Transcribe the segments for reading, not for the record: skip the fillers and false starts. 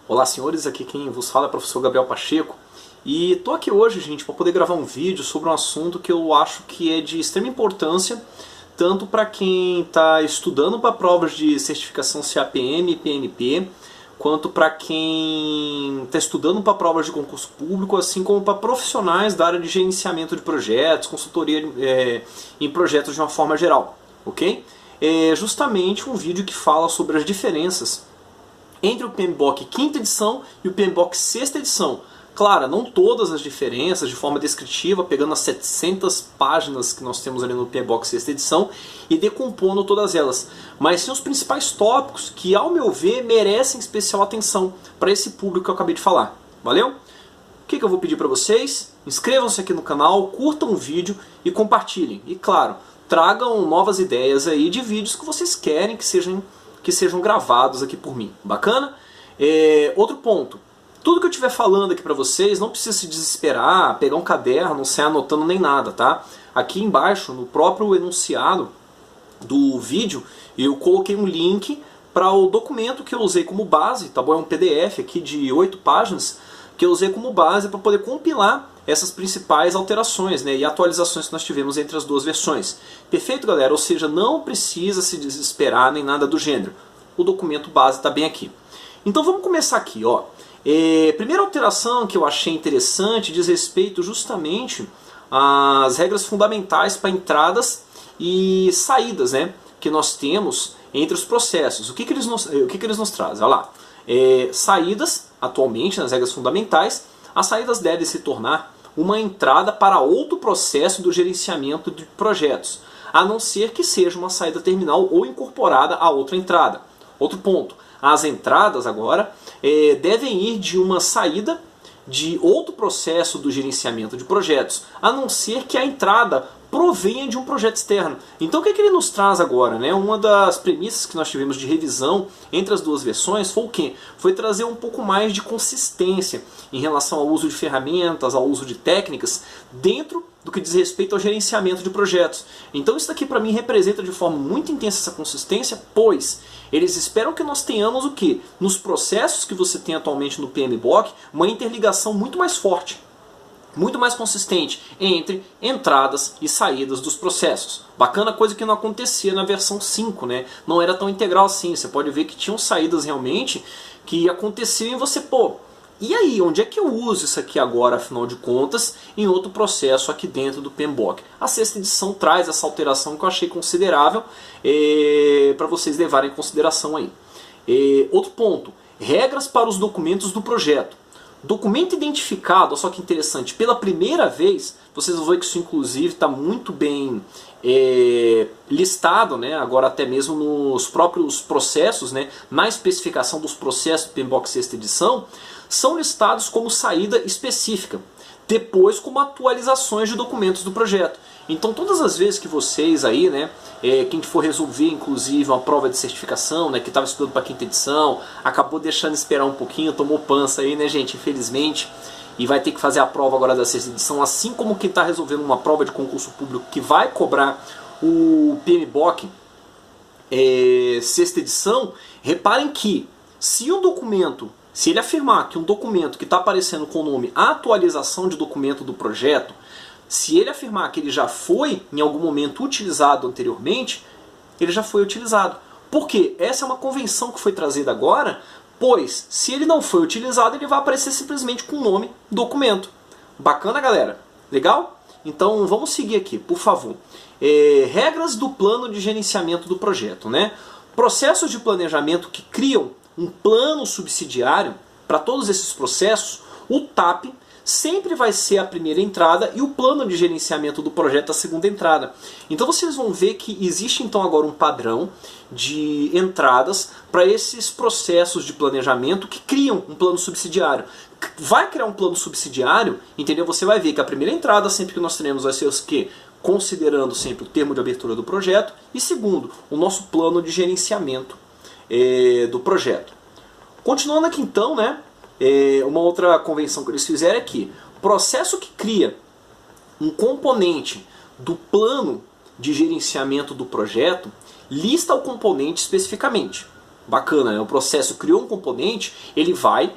Olá senhores, aqui quem vos fala é o professor Gabriel Pacheco e tô aqui hoje, gente, para poder gravar um vídeo sobre um assunto que eu acho que é de extrema importância tanto para quem está estudando para provas de certificação CAPM e PNP, quanto para quem está estudando para provas de concurso público, assim como para profissionais da área de gerenciamento de projetos, consultoria em projetos de uma forma geral, ok? É justamente um vídeo que fala sobre as diferenças entre o PMBOK quinta edição e o PMBOK sexta edição. Claro, não todas as diferenças de forma descritiva, pegando as 700 páginas que nós temos ali no PMBOK sexta edição e decompondo todas elas, mas sim os principais tópicos que, ao meu ver, merecem especial atenção para esse público que eu acabei de falar. Valeu? O que eu vou pedir para vocês? Inscrevam-se aqui no canal, curtam o vídeo e compartilhem. E claro, tragam novas ideias aí de vídeos que vocês querem que sejam gravados aqui por mim. Bacana? Outro ponto. Tudo que eu estiver falando aqui para vocês, não precisa se desesperar, pegar um caderno, não sair anotando nem nada, tá? Aqui embaixo, no próprio enunciado do vídeo, eu coloquei um link para o documento que eu usei como base, tá bom? É um PDF aqui de 8 páginas, que eu usei como base para poder compilar essas principais alterações, né, e atualizações que nós tivemos entre as duas versões. Perfeito, galera? Ou seja, não precisa se desesperar nem nada do gênero. O documento base está bem aqui. Então vamos começar aqui, ó. Primeira alteração que eu achei interessante diz respeito justamente às regras fundamentais para entradas e saídas, né, que nós temos entre os processos. O que eles nos trazem? Olha lá. Saídas, atualmente, nas regras fundamentais, as saídas devem se tornar uma entrada para outro processo do gerenciamento de projetos, a não ser que seja uma saída terminal ou incorporada a outra entrada. Outro ponto, as entradas agora devem ir de uma saída de outro processo do gerenciamento de projetos, a não ser que a entrada provenha de um projeto externo. Então o que ele nos traz agora, né? Uma das premissas que nós tivemos de revisão entre as duas versões foi o quê? Foi trazer um pouco mais de consistência em relação ao uso de ferramentas, ao uso de técnicas, dentro do que diz respeito ao gerenciamento de projetos. Então isso daqui para mim representa de forma muito intensa essa consistência, pois eles esperam que nós tenhamos o quê? Nos processos que você tem atualmente no PMBOK, uma interligação muito mais forte, muito mais consistente entre entradas e saídas dos processos. Bacana, coisa que não acontecia na versão 5, né? Não era tão integral assim. Você pode ver que tinham saídas realmente que aconteciam e você, pô, e aí, onde é que eu uso isso aqui agora, afinal de contas, em outro processo aqui dentro do PMBOK? A sexta edição traz essa alteração que eu achei considerável para vocês levarem em consideração aí. Outro ponto, regras para os documentos do projeto. Documento identificado, olha só que interessante, pela primeira vez, vocês vão ver que isso inclusive está muito bem listado, né, agora até mesmo nos próprios processos, né, na especificação dos processos do PMBOK sexta edição, são listados como saída específica, depois como atualizações de documentos do projeto. Então todas as vezes que vocês aí, né, quem for resolver inclusive uma prova de certificação, né, que estava estudando para quinta edição, acabou deixando esperar um pouquinho, tomou pança aí, né, gente, infelizmente, e vai ter que fazer a prova agora da sexta edição, assim como quem está resolvendo uma prova de concurso público que vai cobrar o PMBOK sexta edição, reparem que se um documento, se ele afirmar que um documento que está aparecendo com o nome atualização de documento do projeto, se ele afirmar que ele já foi em algum momento utilizado anteriormente, ele já foi utilizado. Por quê? Essa é uma convenção que foi trazida agora, pois se ele não foi utilizado, ele vai aparecer simplesmente com o nome documento. Bacana, galera? Legal? Então vamos seguir aqui, por favor. Regras do plano de gerenciamento do projeto, né? Processos de planejamento que criam um plano subsidiário para todos esses processos, o TAP sempre vai ser a primeira entrada e o plano de gerenciamento do projeto a segunda entrada. Então vocês vão ver que existe então agora um padrão de entradas para esses processos de planejamento que criam um plano subsidiário. Vai criar um plano subsidiário, entendeu? Você vai ver que a primeira entrada sempre que nós teremos vai ser os que? Considerando sempre o termo de abertura do projeto e segundo, o nosso plano de gerenciamento do projeto. Continuando aqui então, né? Uma outra convenção que eles fizeram é que o processo que cria um componente do plano de gerenciamento do projeto lista o componente especificamente. Bacana, né? O processo criou um componente, ele vai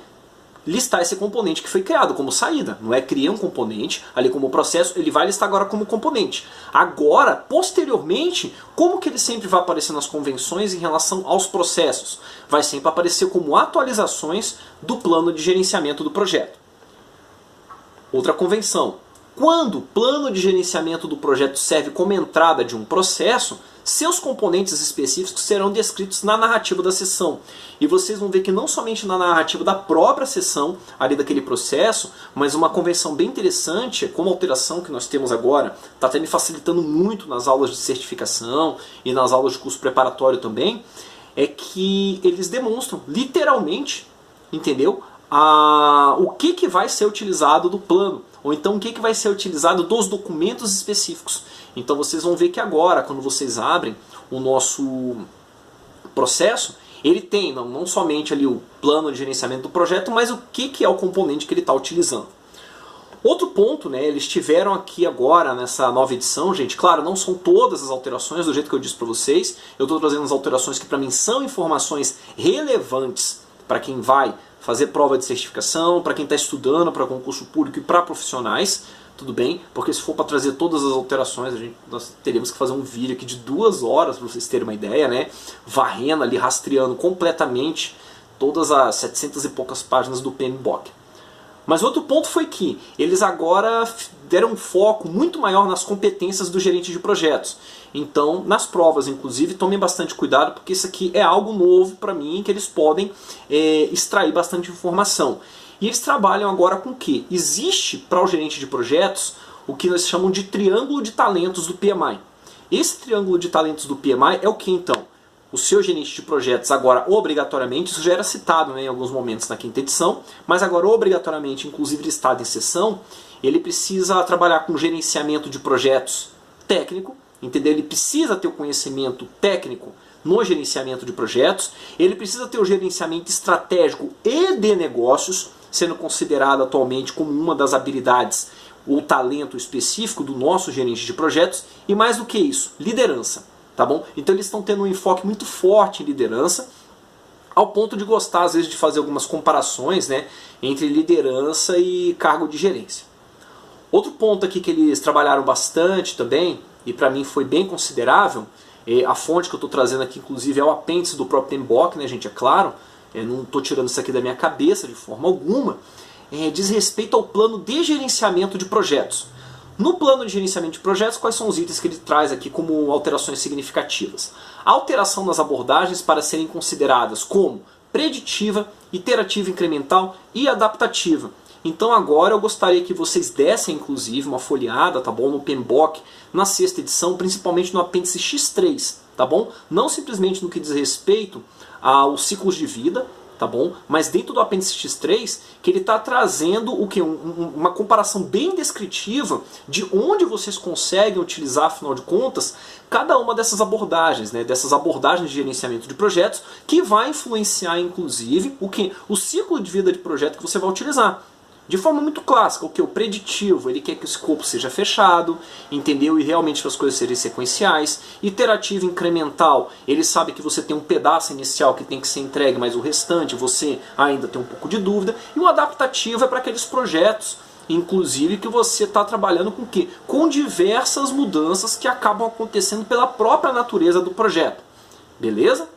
listar esse componente que foi criado como saída. Não é criar um componente, ali como processo, ele vai listar agora como componente. Agora, posteriormente, como que ele sempre vai aparecer nas convenções em relação aos processos? Vai sempre aparecer como atualizações do plano de gerenciamento do projeto. Outra convenção. Quando o plano de gerenciamento do projeto serve como entrada de um processo, seus componentes específicos serão descritos na narrativa da sessão. E vocês vão ver que não somente na narrativa da própria sessão, ali daquele processo, mas uma convenção bem interessante, como a alteração que nós temos agora, está até me facilitando muito nas aulas de certificação e nas aulas de curso preparatório também, é que eles demonstram literalmente, entendeu? O que vai ser utilizado do plano, ou então o que vai ser utilizado dos documentos específicos. Então vocês vão ver que agora, quando vocês abrem o nosso processo, ele tem não somente ali o plano de gerenciamento do projeto, mas o que é o componente que ele está utilizando. Outro ponto, né, eles tiveram aqui agora nessa nova edição, gente, claro, não são todas as alterações do jeito que eu disse para vocês, eu estou trazendo as alterações que para mim são informações relevantes para quem vai fazer prova de certificação, para quem está estudando para concurso público e para profissionais, tudo bem? Porque se for para trazer todas as alterações, nós teríamos que fazer um vídeo aqui de 2 horas, para vocês terem uma ideia, né? Varrendo ali, rastreando completamente todas as 700 e poucas páginas do PMBOK. Mas outro ponto foi que eles agora deram um foco muito maior nas competências do gerente de projetos. Então, nas provas, inclusive, tomem bastante cuidado, porque isso aqui é algo novo para mim, que eles podem extrair bastante informação. E eles trabalham agora com o quê? Existe para o gerente de projetos o que nós chamamos de triângulo de talentos do PMI. Esse triângulo de talentos do PMI é o que então? O seu gerente de projetos agora obrigatoriamente, isso já era citado, né, em alguns momentos na 5ª edição, mas agora obrigatoriamente, inclusive listado em sessão, ele precisa trabalhar com gerenciamento de projetos técnico, entendeu? Ele precisa ter o conhecimento técnico no gerenciamento de projetos, ele precisa ter o gerenciamento estratégico e de negócios, sendo considerado atualmente como uma das habilidades ou talento específico do nosso gerente de projetos, e mais do que isso, liderança. Tá bom? Então eles estão tendo um enfoque muito forte em liderança, ao ponto de gostar às vezes de fazer algumas comparações, né, entre liderança e cargo de gerência. Outro ponto aqui que eles trabalharam bastante também, e para mim foi bem considerável, a fonte que eu estou trazendo aqui inclusive é o apêndice do próprio PMBOK, né, gente, é claro, eu não estou tirando isso aqui da minha cabeça de forma alguma, diz respeito ao plano de gerenciamento de projetos. No plano de gerenciamento de projetos, quais são os itens que ele traz aqui como alterações significativas? A alteração das abordagens para serem consideradas como preditiva, iterativa incremental e adaptativa. Então agora eu gostaria que vocês dessem inclusive uma folheada, tá bom, no PMBOK, na 6ª edição, principalmente no apêndice X3, tá bom? Não simplesmente no que diz respeito aos ciclos de vida, tá bom? Mas dentro do apêndice X3, que ele está trazendo o que? Uma comparação bem descritiva de onde vocês conseguem utilizar, afinal de contas, cada uma dessas abordagens, né? Dessas abordagens de gerenciamento de projetos, que vai influenciar, inclusive, o que? O ciclo de vida de projeto que você vai utilizar. De forma muito clássica, o que? O preditivo, ele quer que o escopo seja fechado, entendeu? E realmente para as coisas serem sequenciais. Iterativo incremental, ele sabe que você tem um pedaço inicial que tem que ser entregue, mas o restante você ainda tem um pouco de dúvida. E o adaptativo é para aqueles projetos, inclusive, que você está trabalhando com o quê? Com diversas mudanças que acabam acontecendo pela própria natureza do projeto. Beleza?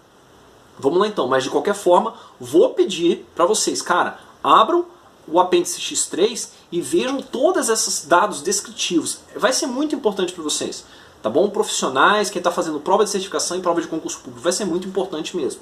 Vamos lá então, mas de qualquer forma, vou pedir para vocês, cara, abram o apêndice X3 e vejam todos esses dados descritivos. Vai ser muito importante para vocês, tá bom? Profissionais, quem está fazendo prova de certificação e prova de concurso público, vai ser muito importante mesmo.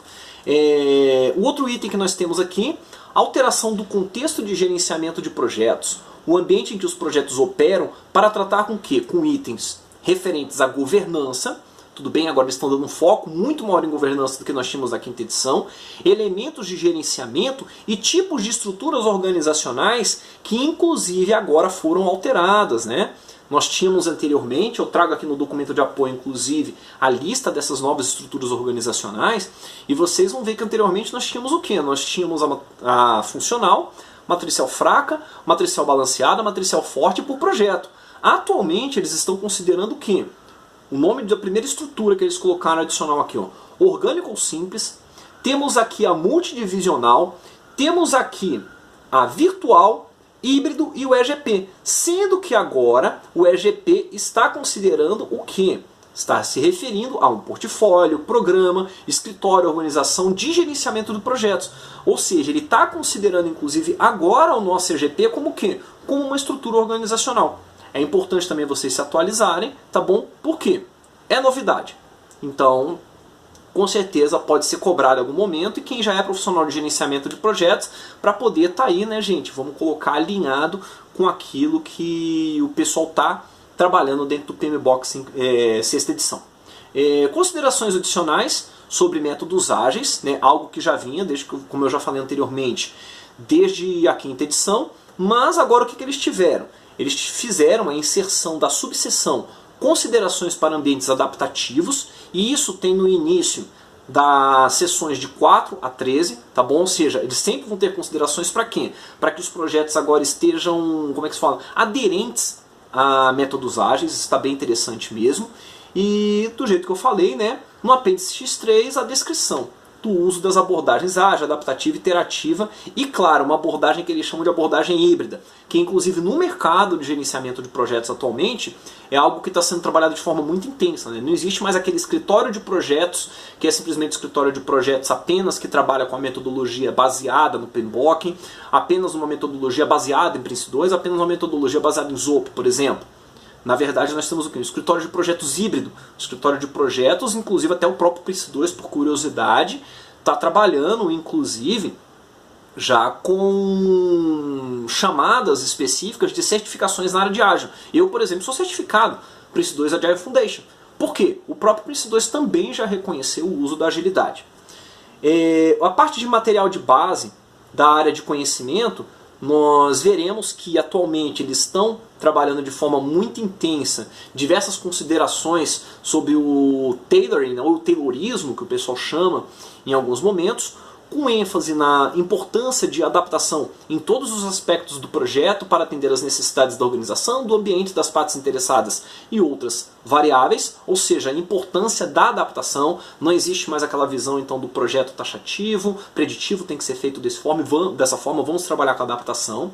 O outro item que nós temos aqui, alteração do contexto de gerenciamento de projetos, o ambiente em que os projetos operam, para tratar com o quê? Com itens referentes à governança. Tudo bem, agora eles estão dando um foco muito maior em governança do que nós tínhamos na 5ª edição, elementos de gerenciamento e tipos de estruturas organizacionais que inclusive agora foram alteradas, né? Nós tínhamos anteriormente, eu trago aqui no documento de apoio inclusive a lista dessas novas estruturas organizacionais, e vocês vão ver que anteriormente nós tínhamos o quê? Nós tínhamos a funcional, matricial fraca, matricial balanceada, matricial forte por projeto. Atualmente eles estão considerando o quê? O nome da primeira estrutura que eles colocaram adicional aqui, ó, orgânico ou simples, temos aqui a multidivisional, temos aqui a virtual, híbrido e o EGP. Sendo que agora o EGP está considerando o quê? Está se referindo a um portfólio, programa, escritório, organização de gerenciamento de projetos. Ou seja, ele está considerando inclusive agora o nosso EGP como o quê? Como uma estrutura organizacional. É importante também vocês se atualizarem, tá bom? Por quê? É novidade. Então, com certeza pode ser cobrado em algum momento, e quem já é profissional de gerenciamento de projetos, para poder estar aí, né, gente? Vamos colocar alinhado com aquilo que o pessoal está trabalhando dentro do PMBOK sexta edição. Considerações adicionais sobre métodos ágeis, né, algo que já vinha, desde que, como eu já falei anteriormente, desde a quinta edição, mas agora o que eles tiveram? Eles fizeram a inserção da subseção considerações para ambientes adaptativos, e isso tem no início das sessões de 4 a 13, tá bom? Ou seja, eles sempre vão ter considerações para quê? Para que os projetos agora estejam, como é que se fala? Aderentes a métodos ágeis, está bem interessante mesmo. E do jeito que eu falei, né, no apêndice X3, a descrição do uso das abordagens ágil, adaptativa e iterativa, e claro, uma abordagem que eles chamam de abordagem híbrida, que inclusive no mercado de gerenciamento de projetos atualmente é algo que está sendo trabalhado de forma muito intensa, né? Não existe mais aquele escritório de projetos que é simplesmente escritório de projetos apenas que trabalha com a metodologia baseada no PMBOK, apenas uma metodologia baseada em Prince2, apenas uma metodologia baseada em ZOP, por exemplo. Na verdade, nós temos o quê? Um escritório de projetos híbrido. Um escritório de projetos, inclusive até o próprio Prince2, por curiosidade, está trabalhando, inclusive, já com chamadas específicas de certificações na área de ágil. Eu, por exemplo, sou certificado Prince2 Agile Foundation. Por quê? O próprio Prince2 também já reconheceu o uso da agilidade. A parte de material de base da área de conhecimento, nós veremos que atualmente eles estão trabalhando de forma muito intensa diversas considerações sobre o tailoring, ou o taylorismo, que o pessoal chama em alguns momentos, com ênfase na importância de adaptação em todos os aspectos do projeto para atender às necessidades da organização, do ambiente, das partes interessadas e outras variáveis, ou seja, a importância da adaptação. Não existe mais aquela visão então do projeto taxativo, preditivo, tem que ser feito dessa forma, vamos trabalhar com a adaptação.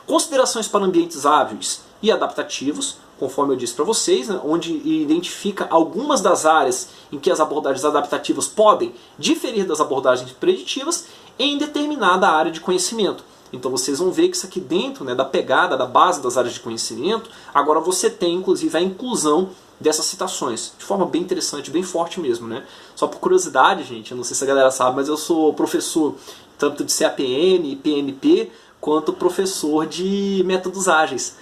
Considerações para ambientes ágeis e adaptativos, conforme eu disse para vocês, né, onde identifica algumas das áreas em que as abordagens adaptativas podem diferir das abordagens preditivas em determinada área de conhecimento. Então vocês vão ver que isso aqui dentro, né, da pegada, da base das áreas de conhecimento, agora você tem inclusive a inclusão dessas citações, de forma bem interessante, bem forte mesmo, né? Só por curiosidade, gente, eu não sei se a galera sabe, mas eu sou professor tanto de CAPM e PMP, quanto professor de métodos ágeis.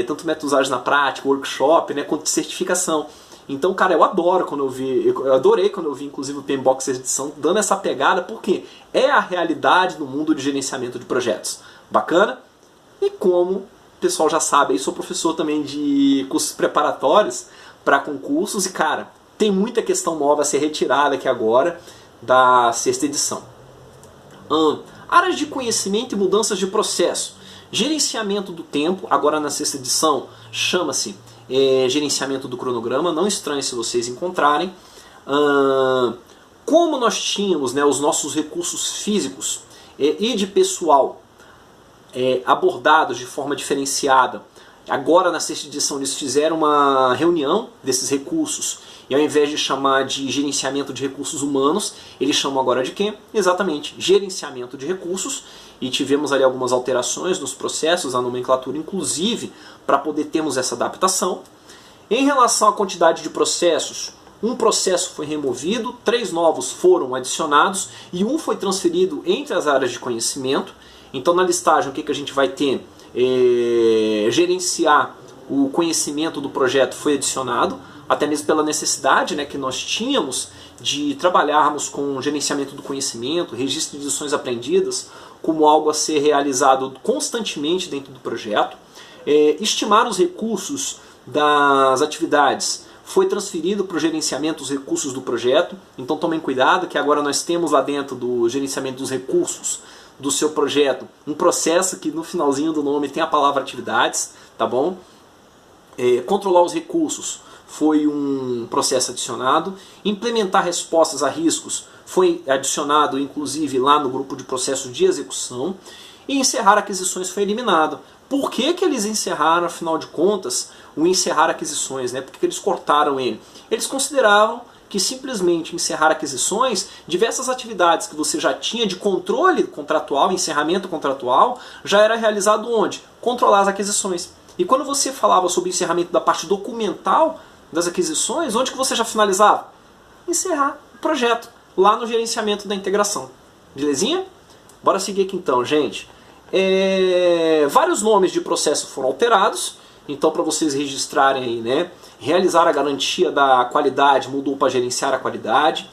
Tanto métodos ágeis na prática, workshop, né, quanto de certificação. Então, cara, eu adorei quando eu vi inclusive o PMBOK sexta edição dando essa pegada, porque é a realidade do mundo de gerenciamento de projetos. Bacana? E como o pessoal já sabe, eu sou professor também de cursos preparatórios para concursos, e cara, tem muita questão nova a ser retirada aqui agora da sexta edição. Áreas de conhecimento e mudanças de processo. Gerenciamento do tempo, agora na sexta edição, chama-se gerenciamento do cronograma, não estranhe se vocês encontrarem. Como nós tínhamos, né, os nossos recursos físicos e de pessoal abordados de forma diferenciada, agora na sexta edição eles fizeram uma reunião desses recursos, e ao invés de chamar de gerenciamento de recursos humanos, eles chamam agora de quê? Exatamente, gerenciamento de recursos. E tivemos ali algumas alterações nos processos, na nomenclatura inclusive, para poder termos essa adaptação. Em relação à quantidade de processos, um processo foi removido, 3 novos foram adicionados e um foi transferido entre as áreas de conhecimento. Então na listagem o que a gente vai ter? Gerenciar o conhecimento do projeto foi adicionado, até mesmo pela necessidade, né, que nós tínhamos de trabalharmos com gerenciamento do conhecimento, registro de lições aprendidas, como algo a ser realizado constantemente dentro do projeto. Estimar os recursos das atividades foi transferido para o gerenciamento dos recursos do projeto, então tomem cuidado que agora nós temos lá dentro do gerenciamento dos recursos do seu projeto um processo que no finalzinho do nome tem a palavra atividades, tá bom? Controlar os recursos foi um processo adicionado. Implementar respostas a riscos foi adicionado inclusive lá no grupo de processos de execução, e encerrar aquisições foi eliminado. Por que que eles encerraram, afinal de contas, o encerrar aquisições, né? Por que que eles cortaram ele? Eles consideravam que simplesmente encerrar aquisições, diversas atividades que você já tinha de controle contratual, encerramento contratual, já era realizado onde? Controlar as aquisições. E quando você falava sobre o encerramento da parte documental das aquisições, onde que você já finalizava? Encerrar o projeto, lá no gerenciamento da integração. Belezinha? Bora seguir aqui então, gente. Vários nomes de processo foram alterados, então para vocês registrarem aí, né? Realizar a garantia da qualidade mudou para gerenciar a qualidade.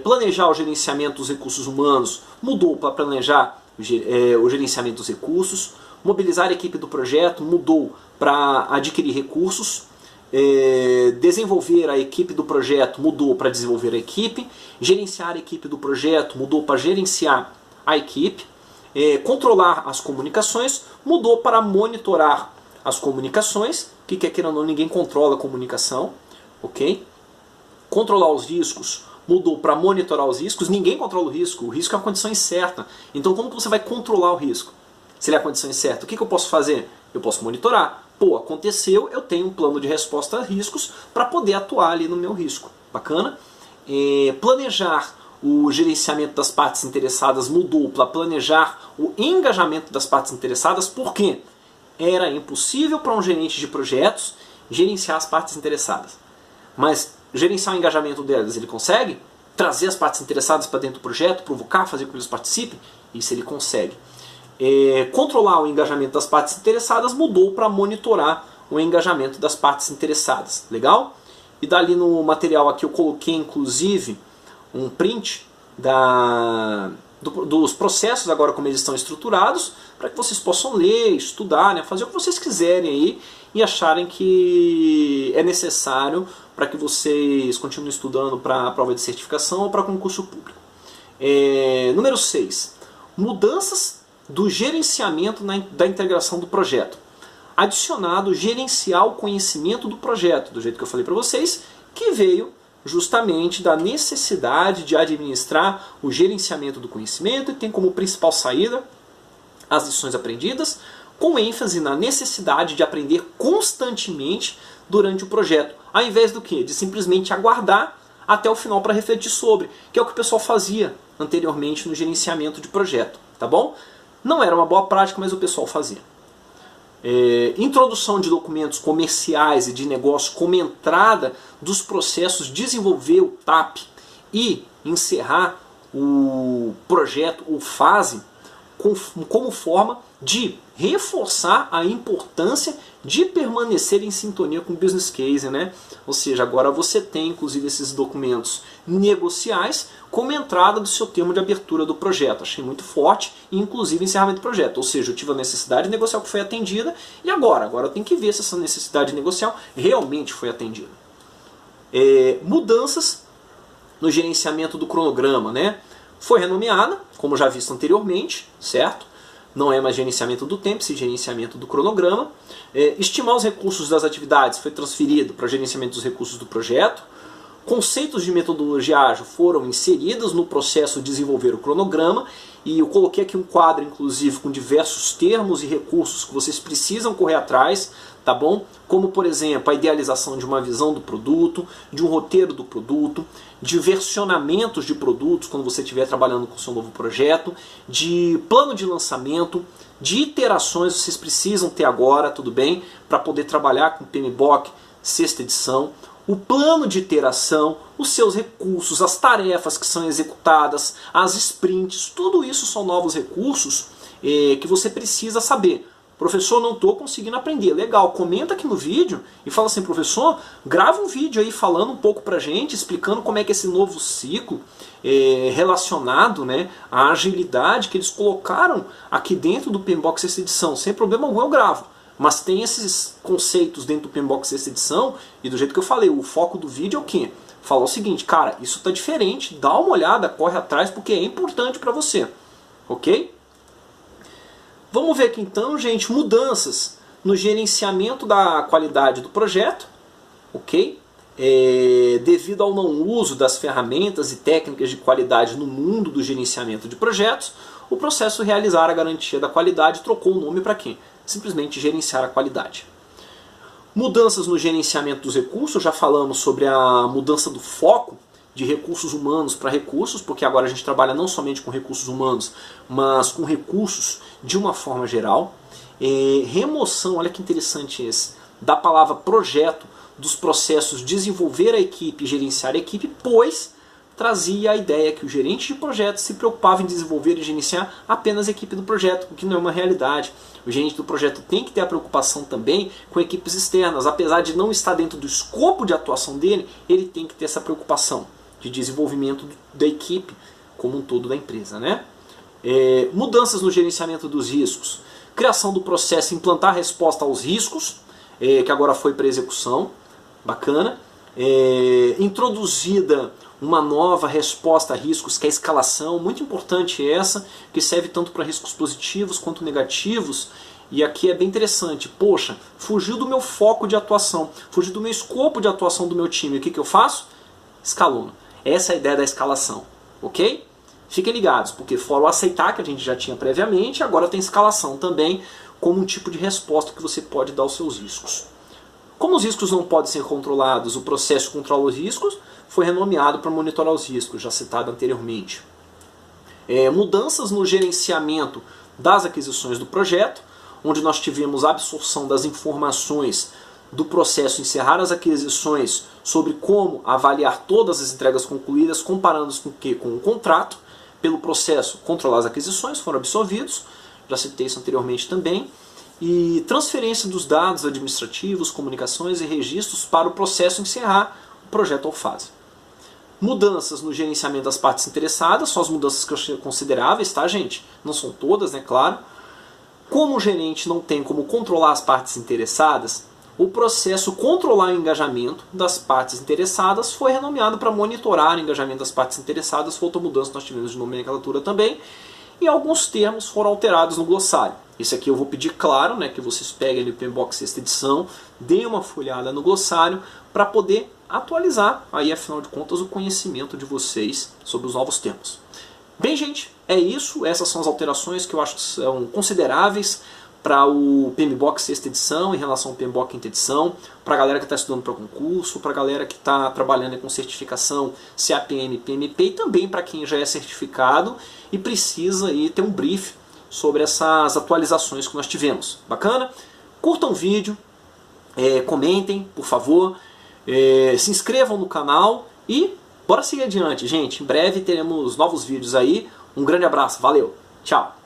Planejar o gerenciamento dos recursos humanos mudou para planejar o gerenciamento dos recursos. Mobilizar a equipe do projeto mudou para adquirir recursos. Desenvolver a equipe do projeto mudou para desenvolver a equipe. Gerenciar a equipe do projeto mudou para gerenciar a equipe. Controlar as comunicações mudou para monitorar as comunicações, que quer queira ou não, ninguém controla a comunicação, ok? Controlar os riscos mudou para monitorar os riscos, ninguém controla o risco é uma condição incerta. Então como que você vai controlar o risco? Se ele é a condição incerta, o que eu posso fazer? Eu posso monitorar. Pô, aconteceu, eu tenho um plano de resposta a riscos para poder atuar ali no meu risco. Bacana? Planejar o gerenciamento das partes interessadas mudou para planejar o engajamento das partes interessadas. Por quê? Era impossível para um gerente de projetos gerenciar as partes interessadas. Mas gerenciar o engajamento delas, ele consegue? Trazer as partes interessadas para dentro do projeto, provocar, fazer com que eles participem? Isso ele consegue. Controlar o engajamento das partes interessadas mudou para monitorar o engajamento das partes interessadas. Legal? E dali no material aqui eu coloquei inclusive um print dos processos agora como eles estão estruturados, para que vocês possam ler, estudar, né, fazer o que vocês quiserem aí e acharem que é necessário para que vocês continuem estudando para a prova de certificação ou para concurso público. Número 6. Mudanças do gerenciamento da integração do projeto. Adicionado gerenciar o conhecimento do projeto, do jeito que eu falei para vocês, que veio justamente da necessidade de administrar o gerenciamento do conhecimento e tem como principal saída as lições aprendidas, com ênfase na necessidade de aprender constantemente durante o projeto, ao invés do quê? De simplesmente aguardar até o final para refletir sobre, que é o que o pessoal fazia anteriormente no gerenciamento de projeto, tá bom? Não era uma boa prática, mas o pessoal fazia. Introdução de documentos comerciais e de negócio como entrada dos processos, desenvolver o TAP e encerrar o projeto, ou fase, como forma de reforçar a importância de permanecer em sintonia com o business case, né? Ou seja, agora você tem inclusive esses documentos negociais como entrada do seu termo de abertura do projeto. Achei muito forte, e inclusive encerramento do projeto. Ou seja, eu tive a necessidade de negociar o que foi atendida, e agora eu tenho que ver se essa necessidade de negociar realmente foi atendida. Mudanças no gerenciamento do cronograma, né? Foi renomeada, como já visto anteriormente, certo? Não é mais gerenciamento do tempo, sim gerenciamento do cronograma. Estimar os recursos das atividades foi transferido para gerenciamento dos recursos do projeto. Conceitos de metodologia ágil foram inseridos no processo de desenvolver o cronograma, e eu coloquei aqui um quadro, inclusive, com diversos termos e recursos que vocês precisam correr atrás, tá bom? Como, por exemplo, a idealização de uma visão do produto, de um roteiro do produto, de versionamentos de produtos quando você estiver trabalhando com o seu novo projeto, de plano de lançamento, de iterações vocês precisam ter agora, tudo bem? Para poder trabalhar com o PMBOK 6ª edição. O plano de iteração, os seus recursos, as tarefas que são executadas, as sprints, tudo isso são novos recursos que você precisa saber. Professor, não estou conseguindo aprender. Legal, comenta aqui no vídeo e fala assim, professor, grava um vídeo aí falando um pouco pra gente, explicando como é que esse novo ciclo relacionado, né, à agilidade que eles colocaram aqui dentro do PMBOK 6ª edição. Sem problema algum eu gravo. Mas tem esses conceitos dentro do PMBOK 6ª edição, e do jeito que eu falei, o foco do vídeo é o quê? Falar o seguinte, cara, isso tá diferente, dá uma olhada, corre atrás, porque é importante para você. Ok? Vamos ver aqui então, gente, mudanças no gerenciamento da qualidade do projeto. Ok? devido ao não uso das ferramentas e técnicas de qualidade no mundo do gerenciamento de projetos, o processo realizar a garantia da qualidade trocou o nome para quê? Simplesmente gerenciar a qualidade. Mudanças no gerenciamento dos recursos, já falamos sobre a mudança do foco de recursos humanos para recursos, porque agora a gente trabalha não somente com recursos humanos, mas com recursos de uma forma geral. Remoção, olha que interessante esse, da palavra projeto dos processos desenvolver a equipe e gerenciar a equipe, pois trazia a ideia que o gerente de projeto se preocupava em desenvolver e gerenciar apenas a equipe do projeto, o que não é uma realidade. O gerente do projeto tem que ter a preocupação também com equipes externas. Apesar de não estar dentro do escopo de atuação dele, ele tem que ter essa preocupação de desenvolvimento da equipe como um todo da empresa, né? Mudanças no gerenciamento dos riscos. Criação do processo implantar resposta aos riscos, que agora foi para execução. Bacana. Introduzida uma nova resposta a riscos, que é a escalação, muito importante essa, que serve tanto para riscos positivos quanto negativos. E aqui é bem interessante, poxa, fugiu do meu foco de atuação, fugiu do meu escopo de atuação do meu time, o que eu faço? Escalono. Essa é a ideia da escalação, ok? Fiquem ligados, porque fora o aceitar, que a gente já tinha previamente, agora tem escalação também, como um tipo de resposta que você pode dar aos seus riscos. Como os riscos não podem ser controlados, o processo que controla os riscos foi renomeado para monitorar os riscos, já citado anteriormente. Mudanças no gerenciamento das aquisições do projeto, onde nós tivemos a absorção das informações do processo encerrar as aquisições sobre como avaliar todas as entregas concluídas, comparando-os com o quê? Com o contrato. Pelo processo controlar as aquisições, foram absorvidos, já citei isso anteriormente também. E transferência dos dados administrativos, comunicações e registros para o processo encerrar o projeto ou fase. Mudanças no gerenciamento das partes interessadas, são as mudanças que eu achei consideráveis, tá, gente? Não são todas, né, claro. Como o gerente não tem como controlar as partes interessadas, o processo controlar o engajamento das partes interessadas foi renomeado para monitorar o engajamento das partes interessadas. Foi outra mudança que nós tivemos de nomenclatura também. E alguns termos foram alterados no glossário. Esse aqui eu vou pedir, claro, né, que vocês peguem o PMBOK 6ª edição, deem uma folhada no glossário para poder atualizar, aí afinal de contas, o conhecimento de vocês sobre os novos termos. Bem, gente, é isso. Essas são as alterações que eu acho que são consideráveis para o PMBOK 6ª edição em relação ao PMBOK 5ª edição, para a galera que está estudando para concurso, para a galera que está trabalhando com certificação CAPM e PMP, e também para quem já é certificado e precisa aí ter um brief sobre essas atualizações que nós tivemos. Bacana? Curtam o vídeo, comentem, por favor, se inscrevam no canal e bora seguir adiante, gente. Em breve teremos novos vídeos aí. Um grande abraço, valeu, tchau!